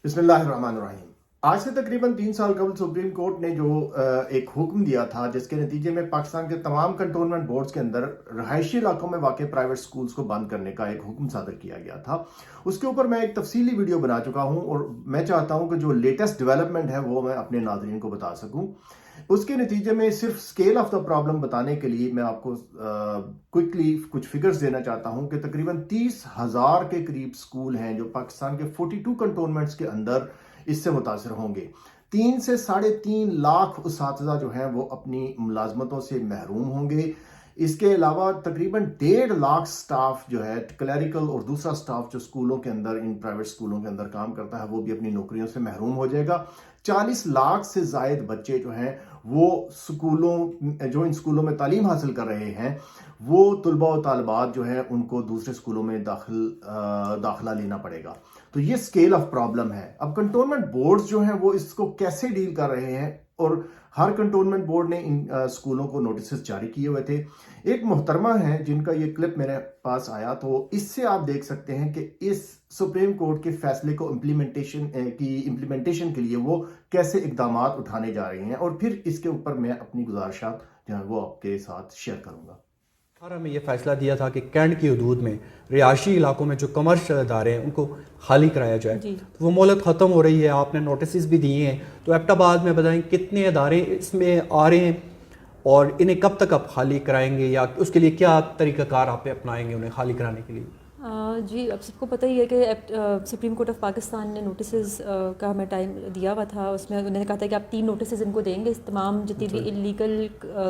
बिस्मिल्लाहिर्रहमानिर्रहीम। आज से तकरीबन 3 साल कबल सुप्रीम कोर्ट ने जो एक हुक्म दिया था, जिसके नतीजे में पाकिस्तान के तमाम कंटोनमेंट बोर्ड्स के अंदर रहायशी इलाकों में वाक़ प्राइवेट स्कूल्स को बंद करने का एक हुक्म सादर किया गया था। उसके ऊपर मैं एक तफसीली वीडियो बना चुका हूं और मैं चाहता हूं कि जो लेटेस्ट डेवलपमेंट है वो मैं अपने नाज़रीन को बता सकूं। उसके नतीजे में सिर्फ स्केल ऑफ द प्रॉब्लम बताने के लिए मैं आपको क्विकली कुछ फिगर्स देना चाहता हूं कि तकरीबन 30,000 के करीब स्कूल हैं जो पाकिस्तान के 42 कंटोनमेंट्स के अंदर इससे मुतासर होंगे। 3 से 3.5 लाख उसातिज़ा जो हैं वो अपनी मुलाजमतों से महरूम होंगे। इसके अलावा तकरीबन 1.5 लाख स्टाफ जो है क्लरिकल और दूसरा स्टाफ जो स्कूलों के अंदर, इन प्राइवेट स्कूलों के अंदर काम करता है, वो भी अपनी नौकरियों से महरूम हो जाएगा। 40 लाख से जायद बच्चे जो हैं वो जो इन स्कूलों में तालीम हासिल कर रहे हैं, वो तलबा और तालिबात जो है उनको दूसरे स्कूलों में दाखिला लेना पड़ेगा। तो ये स्केल ऑफ प्रॉब्लम है। अब कंटोनमेंट बोर्ड्स जो हैं वो इसको कैसे डील कर रहे हैं, और हर कंटोनमेंट बोर्ड ने इन स्कूलों को नोटिस जारी किए हुए थे। एक मोहतरमा है जिनका ये क्लिप मेरे पास आया, तो इससे आप देख सकते हैं कि इस सुप्रीम कोर्ट के फैसले को इम्प्लीमेंटेशन के लिए वो कैसे इकदाम उठाने जा रहे हैं, और फिर इसके ऊपर मैं अपनी गुजारिशात जो है वो आपके साथ शेयर करूंगा। 2018 में ये फैसला दिया था कि कैंट की हदूद में रिहायशी इलाकों में जो कमर्शियल अदारे हैं उनको खाली कराया जाए। तो वो मोहलत ख़त्म हो रही है, आपने नोटिस भी दिए हैं। तो एबटाबाद में बताएं कितने अदारे इसमें आ रहे हैं और इन्हें कब तक आप खाली कराएंगे, या उसके लिए क्या तरीक़ाकार आप अपनाएंगे उन्हें खाली कराने के लिए? जी, अब सबको पता ही है कि सुप्रीम कोर्ट ऑफ पाकिस्तान ने नोटिसेस का हमें टाइम दिया हुआ था। उसमें उन्होंने कहा था कि आप 3 नोटिसेस इनको देंगे, तमाम जितनी भी इलीगल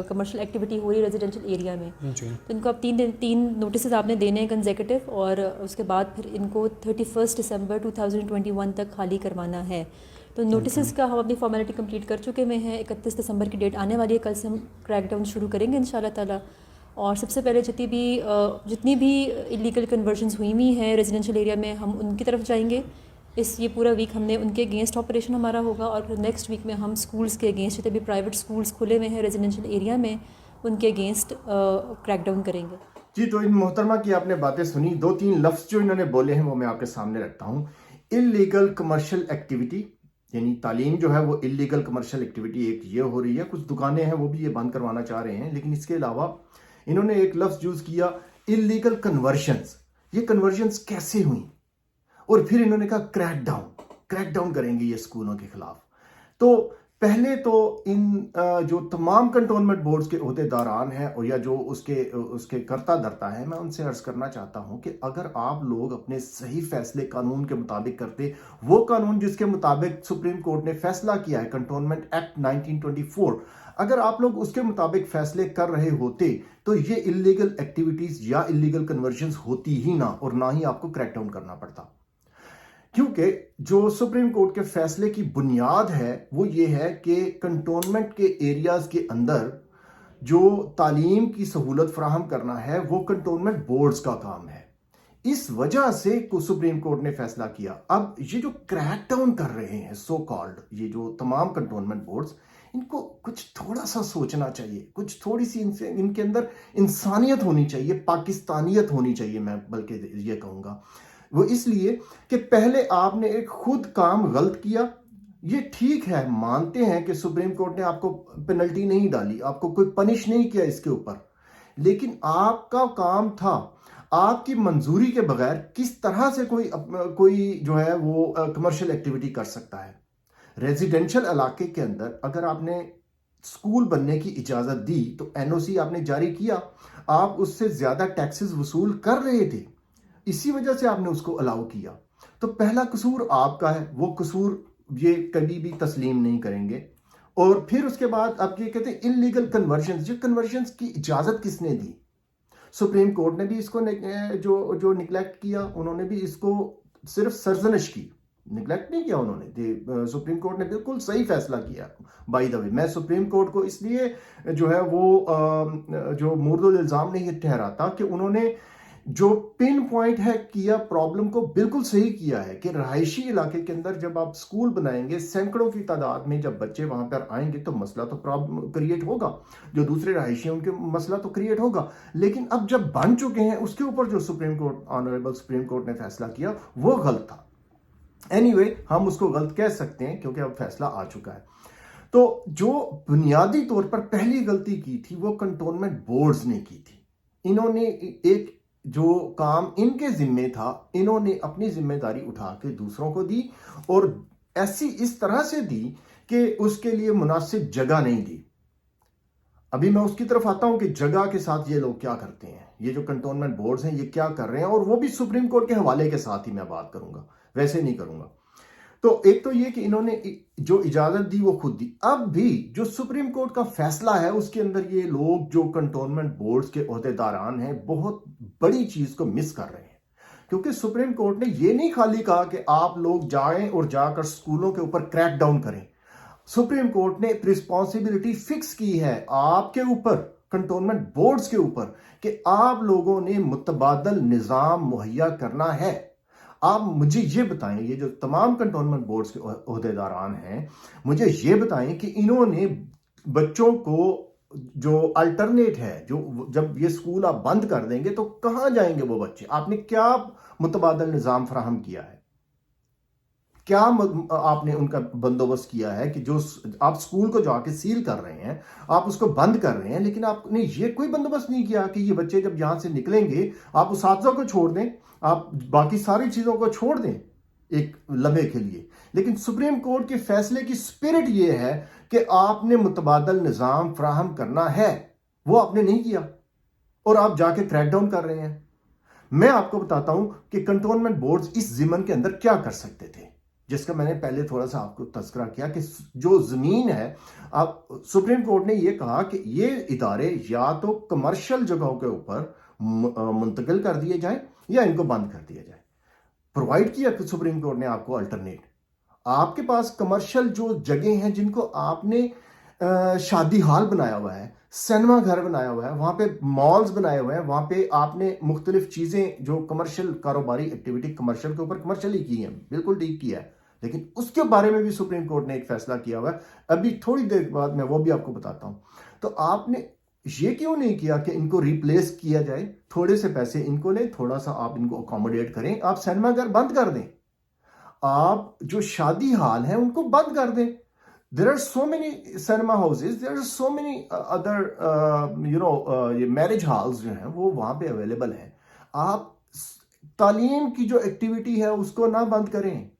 कमर्शियल एक्टिविटी हो रही है रेजिडेंशियल एरिया में, तो इनको आप 3 नोटिसेस आपने देने हैं कंसेक्यूटिव, और उसके बाद फिर इनको 31 दिसंबर 2021 तक खाली करवाना है। तो नोटिसेस का हम अपनी फॉर्मेलिटी कंप्लीट कर चुके में हैं। 31 दिसंबर की डेट आने वाली है, कल से हम क्रैकडाउन शुरू करेंगे इंशाल्लाह ताला। और सबसे पहले जितनी भी इलीगल कन्वर्जन्स हुई हैं रेजिडेंशियल एरिया में, हम उनकी तरफ जाएंगे। ये पूरा वीक हमने उनके अगेंस्ट ऑपरेशन हमारा होगा, और फिर नेक्स्ट वीक में हम स्कूल्स के अगेंस्ट, जितने भी प्राइवेट स्कूल्स खुले हुए हैं रेजिडेंशियल एरिया में, उनके अगेंस्ट क्रैकडाउन करेंगे। जी, तो इन मोहतरमा की आपने बातें सुनी। 2-3 लफ्ज़ जो इन्होंने बोले हैं वो मैं आपके सामने रखता हूँ। इलीगल कमर्शियल एक्टिविटी, यानी तालीम जो है वो इलीगल कमर्शियल एक्टिविटी एक ये हो रही है। कुछ दुकानें हैं वो भी ये बंद करवाना चाह रहे हैं, लेकिन इसके अलावा इन्होंने एक लफ्ज यूज किया, इलीगल कन्वर्जन्स। ये कन्वर्जन्स कैसे हुई, और फिर इन्होंने कहा क्रैकडाउन करेंगे ये स्कूलों के खिलाफ। तो पहले तो इन जो तमाम कंटोनमेंट बोर्ड्स के ओहदेदारान हैं, और या जो उसके करता धरता है, मैं उनसे अर्ज करना चाहता हूं कि अगर आप लोग अपने सही फैसले कानून के मुताबिक करते, वो कानून जिसके मुताबिक सुप्रीम कोर्ट ने फैसला किया है, कंटोनमेंट एक्ट 1924, अगर आप लोग उसके मुताबिक फैसले कर रहे होते तो ये इलीगल एक्टिविटीज या इलीगल कन्वर्जन्स होती ही ना, और ना ही आपको क्रैकडाउन करना पड़ता। क्योंकि जो सुप्रीम कोर्ट के फैसले की बुनियाद है वो ये है कि कंटोनमेंट के एरियाज के अंदर जो तालीम की सहूलत फराहम करना है वो कंटोनमेंट बोर्ड्स का काम है। इस वजह से सुप्रीम कोर्ट ने फैसला किया। अब ये जो क्रैकडाउन कर रहे हैं सो कॉल्ड ये जो तमाम कंटोनमेंट बोर्ड्स, इनको कुछ थोड़ा सा सोचना चाहिए, कुछ थोड़ी सी इनके अंदर इंसानियत होनी चाहिए, पाकिस्तानियत होनी चाहिए, मैं बल्कि ये कहूँगा। वो इसलिए कि पहले आपने एक खुद काम गलत किया। ये ठीक है, मानते हैं कि सुप्रीम कोर्ट ने आपको पेनल्टी नहीं डाली, आपको कोई पनिश नहीं किया इसके ऊपर, लेकिन आपका काम था आपकी मंजूरी के बगैर किस तरह से कोई जो है वो कमर्शियल एक्टिविटी कर सकता है। रेजिडेंशियल इलाके के अंदर अगर आपने स्कूल बनने की इजाजत दी तो एनओसी आपने जारी किया, आप उससे ज्यादा टैक्सेस वसूल कर रहे थे, इसी वजह से आपने उसको अलाउ किया। तो पहला कसूर आपका है, वो कसूर ये कभी भी तस्लीम नहीं करेंगे। और फिर उसके बाद आप ये कहते हैं इलीगल कन्वर्जन्स, ये कन्वर्जन्स की इजाजत किसने दी? सुप्रीम कोर्ट ने भी इसको जो निगलेक्ट किया, उन्होंने भी इसको सिर्फ सरजनिश की, निगलेक्ट नहीं किया उन्होंने। सुप्रीम कोर्ट ने बिल्कुल सही फैसला किया। बाय द वे, मैं सुप्रीम कोर्ट को इसलिए जो है वो जो मुर्दुल इल्जाम नहीं ठहराता कि उन्होंने जो पिन पॉइंट है किया, प्रॉब्लम को बिल्कुल सही किया है कि रहायशी इलाके के अंदर जब आप स्कूल बनाएंगे, सैकड़ों की तादाद में जब बच्चे वहां पर आएंगे तो मसला तो प्रॉब्लम क्रिएट होगा, जो दूसरे रहायशी हैं उनके मसला तो क्रिएट होगा। लेकिन अब जब बन चुके हैं उसके ऊपर जो supreme court, honourable supreme court ने फैसला किया वो गलत था। anyway, हम उसको गलत कह सकते हैं क्योंकि अब फैसला आ चुका है। तो जो बुनियादी तौर पर पहली गलती की थी वो कंटोनमेंट बोर्ड्स ने की थी। इन्होंने एक जो काम इनके जिम्मे था, इन्होंने अपनी जिम्मेदारी उठा के दूसरों को दी, और ऐसी इस तरह से दी कि उसके लिए मुनासिब जगह नहीं दी। अभी मैं उसकी तरफ आता हूं कि जगह के साथ ये लोग क्या करते हैं, ये जो कंटोनमेंट बोर्ड्स हैं ये क्या कर रहे हैं, और वो भी सुप्रीम कोर्ट के हवाले के साथ ही मैं बात करूंगा, वैसे नहीं करूंगा। तो एक तो ये कि इन्होंने जो इजाजत दी वो खुद दी। अब भी जो सुप्रीम कोर्ट का फैसला है उसके अंदर ये लोग जो कंटोनमेंट बोर्ड्स के ओहदेदारान हैं बहुत बड़ी चीज को मिस कर रहे हैं, क्योंकि सुप्रीम कोर्ट ने ये नहीं खाली कहा कि आप लोग जाएं और जाकर स्कूलों के ऊपर क्रैक डाउन करें। सुप्रीम कोर्ट ने रिस्पॉन्सिबिलिटी फिक्स की है आपके ऊपर, कंटोनमेंट बोर्ड्स के ऊपर, कि आप लोगों ने मुतबादल निजाम मुहैया करना है। आप मुझे ये बताएं, ये जो तमाम कंटोनमेंट बोर्ड्स के ओहदेदारान हैं, मुझे ये बताएं कि इन्होंने बच्चों को जो अल्टरनेट है, जो जब ये स्कूल आप बंद कर देंगे तो कहां जाएंगे वो बच्चे, आपने क्या मुतबादल निजाम फराहम किया है, क्या आपने उनका बंदोबस्त किया है कि जो आप स्कूल को जाके सील कर रहे हैं, आप उसको बंद कर रहे हैं, लेकिन आपने ये कोई बंदोबस्त नहीं किया कि ये बच्चे जब यहां से निकलेंगे आप उस हादसा को छोड़ दें, आप बाकी सारी चीजों को छोड़ दें एक लम्हे के लिए। लेकिन सुप्रीम कोर्ट के फैसले की स्पिरिट ये है कि आपने मुतबादल निजाम फराहम करना है, वो आपने नहीं किया और आप जाके क्रैकडाउन कर रहे हैं। मैं आपको बताता हूं कि कंटोनमेंट बोर्ड्स इस जिमन के अंदर क्या कर सकते थे, जिसका मैंने पहले थोड़ा सा आपको तस्करा किया कि जो जमीन है, आप सुप्रीम कोर्ट ने यह कहा कि ये इदारे या तो कमर्शियल जगहों के ऊपर मुंतकिल कर दिए जाए या इनको बंद कर दिया जाए। प्रोवाइड किया कि सुप्रीम कोर्ट ने आपको अल्टरनेट, आपके पास कमर्शियल जो जगह हैं जिनको आपने शादी हाल बनाया हुआ है, सिनेमा घर बनाया हुआ है, वहां पे मॉल्स बनाए हुए हैं, वहां पे आपने मुख्तलिफ चीजें जो कमर्शियल कारोबारी एक्टिविटी कमर्शियल के ऊपर कमर्शियल ही की है, बिल्कुल ठीक किया है, लेकिन उसके बारे में भी सुप्रीम कोर्ट ने एक फैसला किया हुआ है। अभी थोड़ी देर बाद मैं वो भी आपको बताता हूं। तो आपने ये क्यों नहीं किया कि इनको रिप्लेस किया जाए, थोड़े से पैसे इनको लें, थोड़ा सा आप इनको अकोमोडेट करें, आप सिनेमा घर बंद कर दें, आप जो शादी हाल हैं उनको बंद कर दें। There are so many cinema houses, there are so many other ये मैरिज हॉल्स जो हैं वो वहां पे अवेलेबल हैं। आप तालीम की जो एक्टिविटी है उसको ना बंद करें।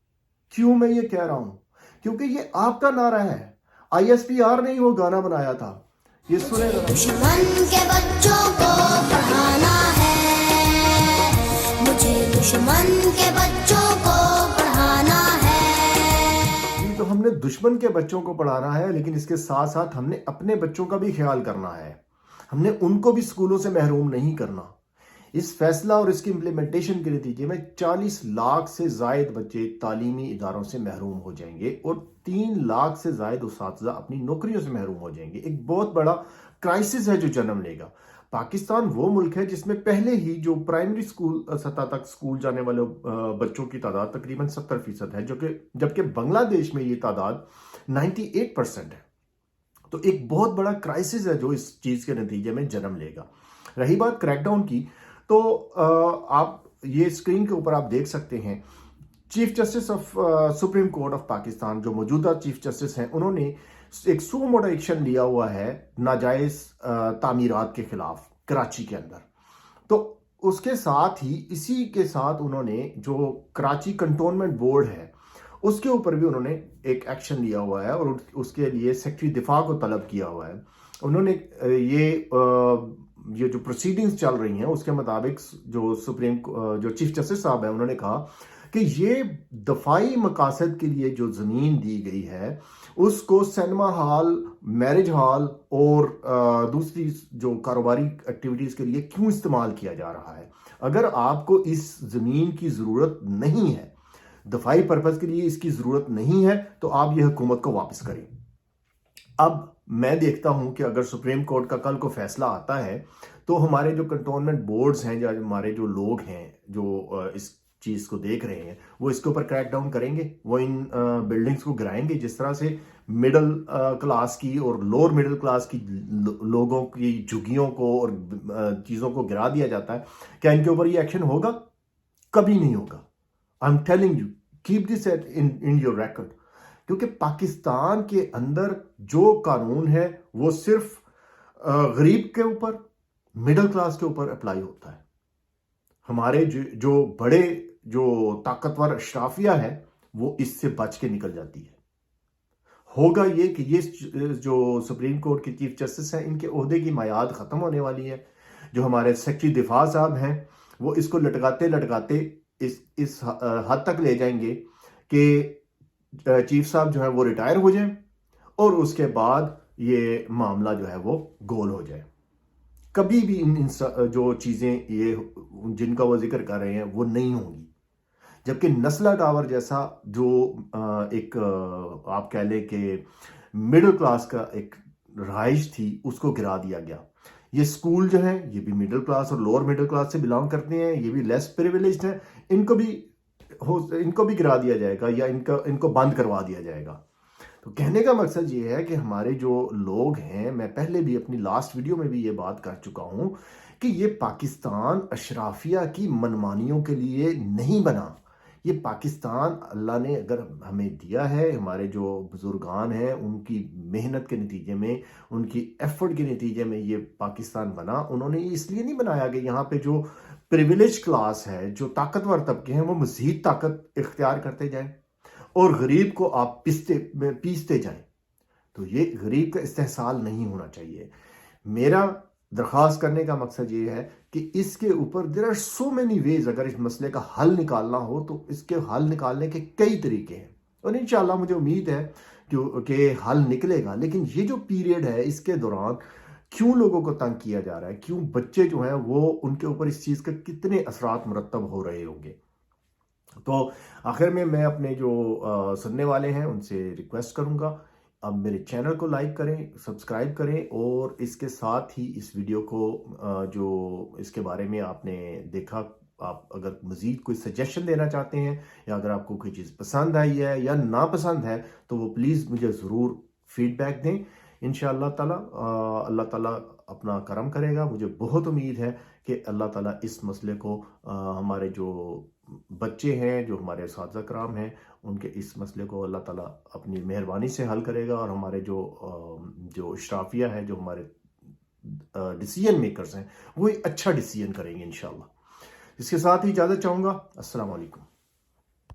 क्यों मैं ये कह रहा हूं? क्योंकि ये आपका नारा है, ISPR ने ही वो गाना बनाया था, ये सुने। दुश्मन के बच्चों को पढ़ाना है, मुझे दुश्मन के बच्चों को पढ़ाना है। तो हमने दुश्मन के बच्चों को पढ़ाना है, लेकिन इसके साथ साथ हमने अपने बच्चों का भी ख्याल करना है, हमने उनको भी स्कूलों से महरूम नहीं करना। इस फैसला और इसकी इम्प्लीमेंटेशन के नतीजे में 40 लाख से जायद बच्चे तालीमी इदारों से महरूम हो जाएंगे और 3 लाख से जायद उस्ताज़ा अपनी नौकरियों से महरूम हो जाएंगे। एक बहुत बड़ा क्राइसिस है जो जन्म लेगा। पाकिस्तान वो मुल्क है जिसमें पहले ही जो प्राइमरी स्कूल सतह तक स्कूल जाने वाले बच्चों की तादाद तकरीबन 70% है, जबकि बांग्लादेश में ये तादाद 98% है। तो एक बहुत बड़ा क्राइसिस है जो इस चीज के नतीजे में जन्म लेगा। रही बात क्रैकडाउन की, तो आप ये स्क्रीन के ऊपर आप देख सकते हैं, chief justice of supreme court of Pakistan, जो मौजूदा चीफ जस्टिस हैं, उन्होंने एक सू मोटो एक्शन लिया हुआ है नाजायज तामीरात के खिलाफ कराची के अंदर। तो उसके साथ ही इसी के साथ उन्होंने जो कराची कंटोनमेंट बोर्ड है उसके ऊपर भी उन्होंने एक एक्शन लिया हुआ है और उसके लिए सेक्रेटरी दिफा को तलब किया हुआ है। उन्होंने ये जो प्रोसीडिंग्स चल रही हैं उसके मुताबिक जो चीफ जस्टिस साहब है उन्होंने कहा कि ये दफाई मकासद के लिए जो जमीन दी गई है उसको सिनेमा हॉल, मैरिज हॉल और दूसरी जो कारोबारी एक्टिविटीज के लिए क्यों इस्तेमाल किया जा रहा है। अगर आपको इस जमीन की जरूरत नहीं है, दफाई पर्पज के लिए इसकी जरूरत नहीं है, तो आप ये हुकूमत को वापस करें। अब मैं देखता हूं कि अगर सुप्रीम कोर्ट का कल को फैसला आता है तो हमारे जो कंटोनमेंट बोर्ड्स हैं या हमारे जो लोग हैं जो इस चीज को देख रहे हैं वो इसके ऊपर क्रैक डाउन करेंगे, वो इन बिल्डिंग्स को गिराएंगे। जिस तरह से मिडिल क्लास की और लोअर मिडिल क्लास की लोगों की झुग्गियों को और चीजों को गिरा दिया जाता है, क्या इनके ऊपर ये एक्शन होगा? कभी नहीं होगा। I am telling you, keep this in your record. کیونکہ پاکستان کے اندر جو قانون ہے وہ صرف غریب کے اوپر، مڈل کلاس کے اوپر اپلائی ہوتا ہے. ہمارے جو بڑے جو طاقتور اشرافیہ ہے وہ اس سے بچ کے نکل جاتی ہے. ہوگا یہ کہ یہ جو سپریم کورٹ کے چیف جسٹس ہیں ان کے عہدے کی میعاد ختم ہونے والی ہے. جو ہمارے سیکرٹری دفاع صاحب ہیں وہ اس کو لٹکاتے لٹکاتے اس حد تک لے جائیں گے کہ چیف صاحب جو ہے وہ ریٹائر ہو جائیں اور اس کے بعد یہ معاملہ جو ہے وہ گول ہو جائے. کبھی بھی ان جو چیزیں یہ جن کا وہ ذکر کر رہے ہیں وہ نہیں ہوں گی. جبکہ نسلا ٹاور جیسا جو ایک آپ کہہ لیں کہ مڈل کلاس کا ایک رہائش تھی اس کو گرا دیا گیا. یہ اسکول جو ہیں یہ بھی مڈل کلاس اور لوور مڈل کلاس سے بلانگ کرتے ہیں، یہ بھی لیس پریویلیجڈ ہیں، ان کو بھی گرا دیا جائے گا یا ان کو بند کروا دیا جائے گا. تو کہنے کا مقصد یہ ہے کہ ہمارے جو لوگ ہیں، میں پہلے بھی اپنی لاسٹ ویڈیو میں بھی یہ بات کر چکا ہوں کہ یہ پاکستان اشرافیہ کی منمانیوں کے لیے نہیں بنا. یہ پاکستان اللہ نے اگر ہمیں دیا ہے، ہمارے جو بزرگان ہیں ان کی محنت کے نتیجے میں، ان کی ایفرٹ کے نتیجے میں یہ پاکستان بنا. انہوں نے یہ اس لیے نہیں بنایا کہ یہاں پہ جو پریویلیج کلاس ہے، جو طاقتور طبقے ہیں، وہ مزید طاقت اختیار کرتے جائیں اور غریب کو آپ پیستے جائیں. تو یہ غریب کا استحصال نہیں ہونا چاہیے. میرا درخواست کرنے کا مقصد یہ ہے کہ اس کے اوپر there are so many ways. اگر اس مسئلے کا حل نکالنا ہو تو اس کے حل نکالنے کے کئی طریقے ہیں اور انشاءاللہ مجھے امید ہے کہ حل نکلے گا. لیکن یہ جو پیریڈ ہے اس کے دوران کیوں لوگوں کو تنگ کیا جا رہا ہے، کیوں بچے جو ہیں وہ ان کے اوپر اس چیز کے کتنے اثرات مرتب ہو رہے ہوں گے. تو آخر میں اپنے جو سننے والے ہیں ان سے ریکویسٹ کروں گا اب میرے چینل کو لائک کریں، سبسکرائب کریں اور اس کے ساتھ ہی اس ویڈیو کو جو اس کے بارے میں آپ نے دیکھا، آپ اگر مزید کوئی سجیشن دینا چاہتے ہیں یا اگر آپ کو کوئی چیز پسند آئی ہے یا ناپسند ہے تو وہ پلیز مجھے ضرور فیڈ بیک دیں. انشاءاللہ تعالی اللہ تعالیٰ اپنا کرم کرے گا. مجھے بہت امید ہے کہ اللہ تعالیٰ اس مسئلے کو ہمارے جو بچے ہیں، جو ہمارے اساتذہ کرام ہیں، ان کے اس مسئلے کو اللہ تعالیٰ اپنی مہربانی سے حل کرے گا اور ہمارے جو اشرافیہ ہے، جو ہمارے ڈیسیژن میکرز ہیں، وہ ایک اچھا ڈیسیژن کریں گے انشاءاللہ. اس کے ساتھ ہی اجازت چاہوں گا. السلام علیکم.